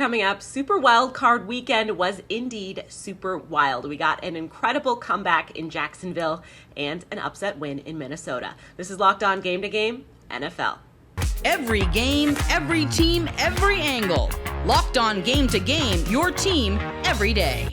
Coming up, Super Wild Card Weekend was indeed super wild. We got an incredible comeback in Jacksonville and an upset win in Minnesota. This is Locked On Game to Game NFL. Every game, every team, every angle. Locked On Game to Game, your team every day.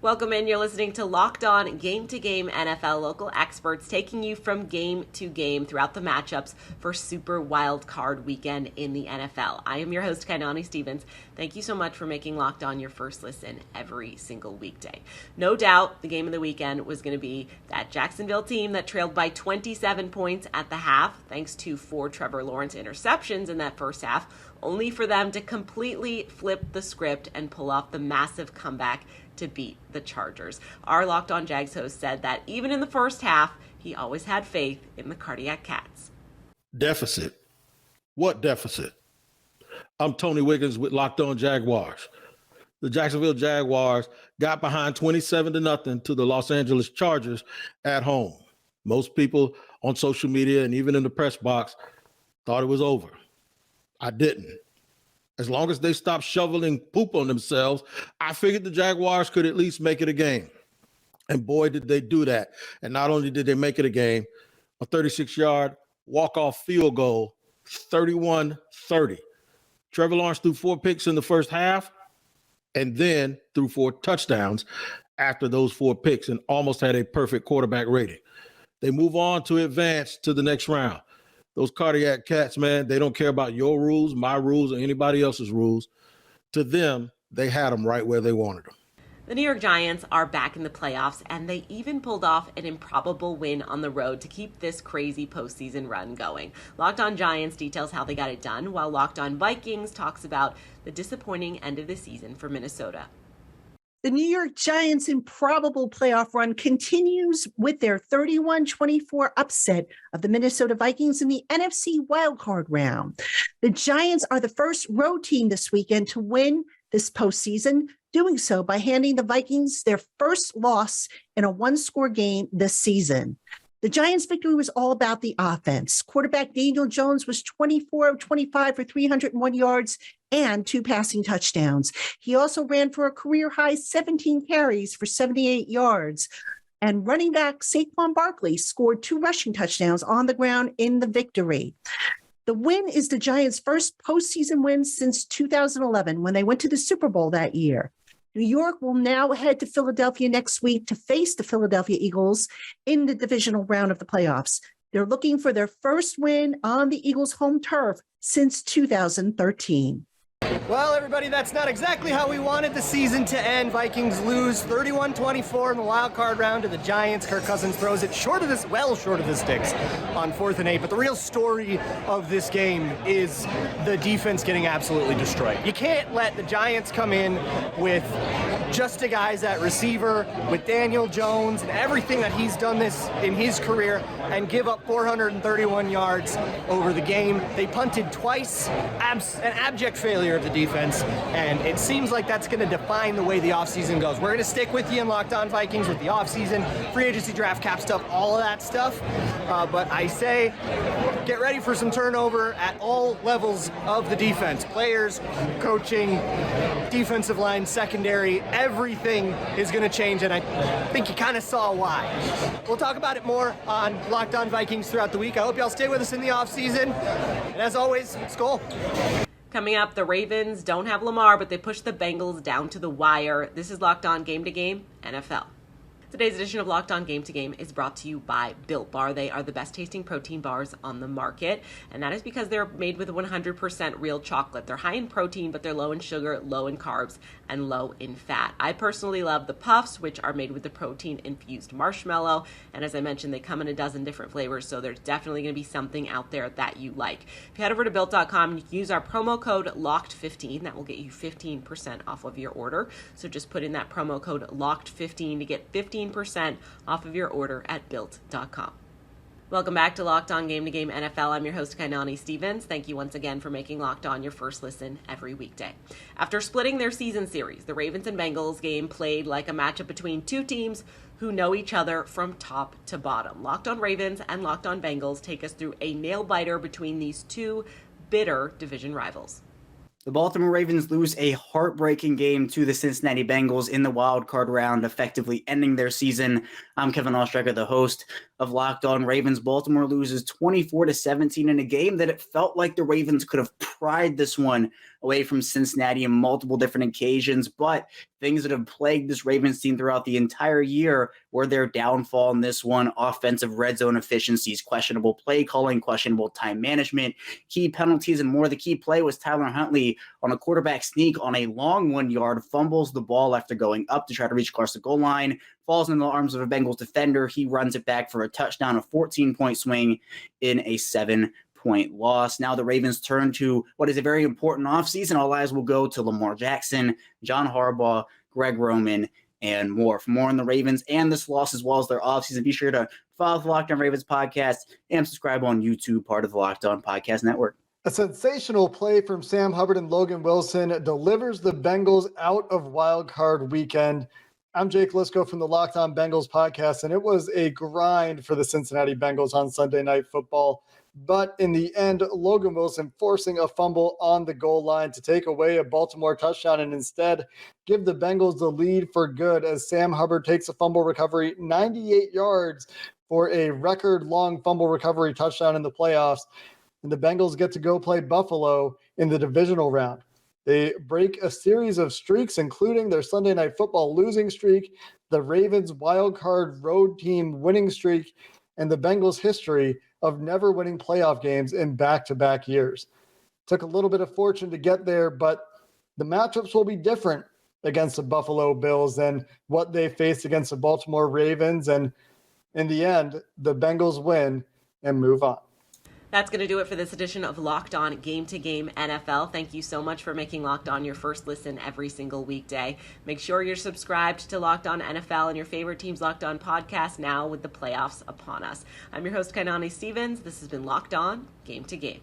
Welcome in. You're listening to Locked On Game to Game NFL, local experts taking you from game to game throughout the matchups for Super Wild Card Weekend in the NFL. I am your host, Kainani Stevens. Thank you so much for making Locked On your first listen every single weekday. No doubt the game of the weekend was going to be that Jacksonville team that trailed by 27 points at the half, thanks to 4 Trevor Lawrence interceptions in that first half, only for them to completely flip the script and pull off the massive comeback to beat the Chargers. Our Locked On Jags host said that even in the first half, he always had faith in the Cardiac Cats. Deficit. What deficit? I'm Tony Wiggins with Locked On Jaguars. The Jacksonville Jaguars got behind 27-0 to the Los Angeles Chargers at home. Most people on social media and even in the press box thought it was over. I didn't. As long as they stopped shoveling poop on themselves, I figured the Jaguars could at least make it a game. And boy, did they do that. And not only did they make it a game, a 36-yard walk-off field goal, 31-30. Trevor Lawrence threw 4 picks in the first half and then threw 4 touchdowns after those 4 picks and almost had a perfect quarterback rating. They move on to advance to the next round. Those Cardiac Cats, man, they don't care about your rules, my rules, or anybody else's rules. To them, they had them right where they wanted them. The New York Giants are back in the playoffs, and they even pulled off an improbable win on the road to keep this crazy postseason run going. Locked On Giants details how they got it done, while Locked On Vikings talks about the disappointing end of the season for Minnesota. The New York Giants' improbable playoff run continues with their 31-24 upset of the Minnesota Vikings in the NFC wildcard round. The Giants are the first road team this weekend to win this postseason, doing so by handing the Vikings their first loss in a one-score game this season. The Giants' victory was all about the offense. Quarterback Daniel Jones was 24 of 25 for 301 yards and 2 passing touchdowns. He also ran for a career-high 17 carries for 78 yards. And running back Saquon Barkley scored 2 rushing touchdowns on the ground in the victory. The win is the Giants' first postseason win since 2011 when they went to the Super Bowl that year. New York will now head to Philadelphia next week to face the Philadelphia Eagles in the divisional round of the playoffs. They're looking for their first win on the Eagles' home turf since 2013. Well, everybody, that's not exactly how we wanted the season to end. Vikings lose 31-24 in the wild card round to the Giants. Kirk Cousins throws it short of the sticks on 4th and 8. But the real story of this game is the defense getting absolutely destroyed. You can't let the Giants come in with just a guys at receiver, with Daniel Jones and everything that he's done this in his career, and give up 431 yards over the game. They punted twice, an abject failure of the defense, and it seems like that's going to define the way the offseason goes. We're going to stick with you in Locked On Vikings with the offseason, free agency, draft, cap stuff, all of that stuff. But I say, get ready for some turnover at all levels of the defense. Players, coaching, defensive line, secondary, everything is going to change, and I think you kind of saw why. We'll talk about it more on Locked On Vikings throughout the week. I hope y'all stay with us in the offseason. And as always, Skol. Coming up, the Ravens don't have Lamar, but they push the Bengals down to the wire. This is Locked On Game to Game NFL. Today's edition of Locked On Game to Game is brought to you by Built Bar. They are the best tasting protein bars on the market, and that is because they're made with 100% real chocolate. They're high in protein, but they're low in sugar, low in carbs, and low in fat. I personally love the Puffs, which are made with the protein-infused marshmallow, and as I mentioned, they come in a dozen different flavors, so there's definitely going to be something out there that you like. If you head over to Built.com, you can use our promo code LOCKED15. That will get you 15% off of your order, so just put in that promo code LOCKED15 to get 15% off of your order at Built.com. Welcome back to Locked On Game to Game NFL. I'm your host, Kainani Stevens. Thank you once again for making Locked On your first listen every weekday. After splitting their season series, the Ravens and Bengals game played like a matchup between two teams who know each other from top to bottom. Locked On Ravens and Locked On Bengals take us through a nail-biter between these two bitter division rivals. The Baltimore Ravens lose a heartbreaking game to the Cincinnati Bengals in the wild card round, effectively ending their season. I'm Kevin Ostrecker, the host of Locked On Ravens. Baltimore loses 24-17 in a game that it felt like the Ravens could have pried this one away from Cincinnati on multiple different occasions, but things that have plagued this Ravens team throughout the entire year were their downfall in this one. Offensive red zone efficiencies, questionable play calling, questionable time management, key penalties, and more. The key play was Tyler Huntley on a quarterback sneak on a long 1 yard, fumbles the ball after going up to try to reach across the goal line, falls in the arms of a Bengals defender. He runs it back for a touchdown, a 14-point swing in a 7-point loss. Now the Ravens turn to what is a very important offseason. All eyes will go to Lamar Jackson, John Harbaugh, Greg Roman, and more. For more on the Ravens and this loss, as well as their offseason, be sure to follow the Locked On Ravens podcast and subscribe on YouTube, part of the Locked On Podcast Network. A sensational play from Sam Hubbard and Logan Wilson delivers the Bengals out of Wild Card Weekend. I'm Jake Lisco from the Locked On Bengals podcast, and it was a grind for the Cincinnati Bengals on Sunday Night Football. But in the end, Logan Wilson forcing a fumble on the goal line to take away a Baltimore touchdown and instead give the Bengals the lead for good as Sam Hubbard takes a fumble recovery 98 yards for a record-long fumble recovery touchdown in the playoffs. And the Bengals get to go play Buffalo in the divisional round. They break a series of streaks, including their Sunday Night Football losing streak, the Ravens wildcard road team winning streak, and the Bengals' history of never winning playoff games in back-to-back years. Took a little bit of fortune to get there, but the matchups will be different against the Buffalo Bills than what they faced against the Baltimore Ravens. And in the end, the Bengals win and move on. That's going to do it for this edition of Locked On Game to Game NFL. Thank you so much for making Locked On your first listen every single weekday. Make sure you're subscribed to Locked On NFL and your favorite team's Locked On podcast now with the playoffs upon us. I'm your host, Kainani Stevens. This has been Locked On Game to Game.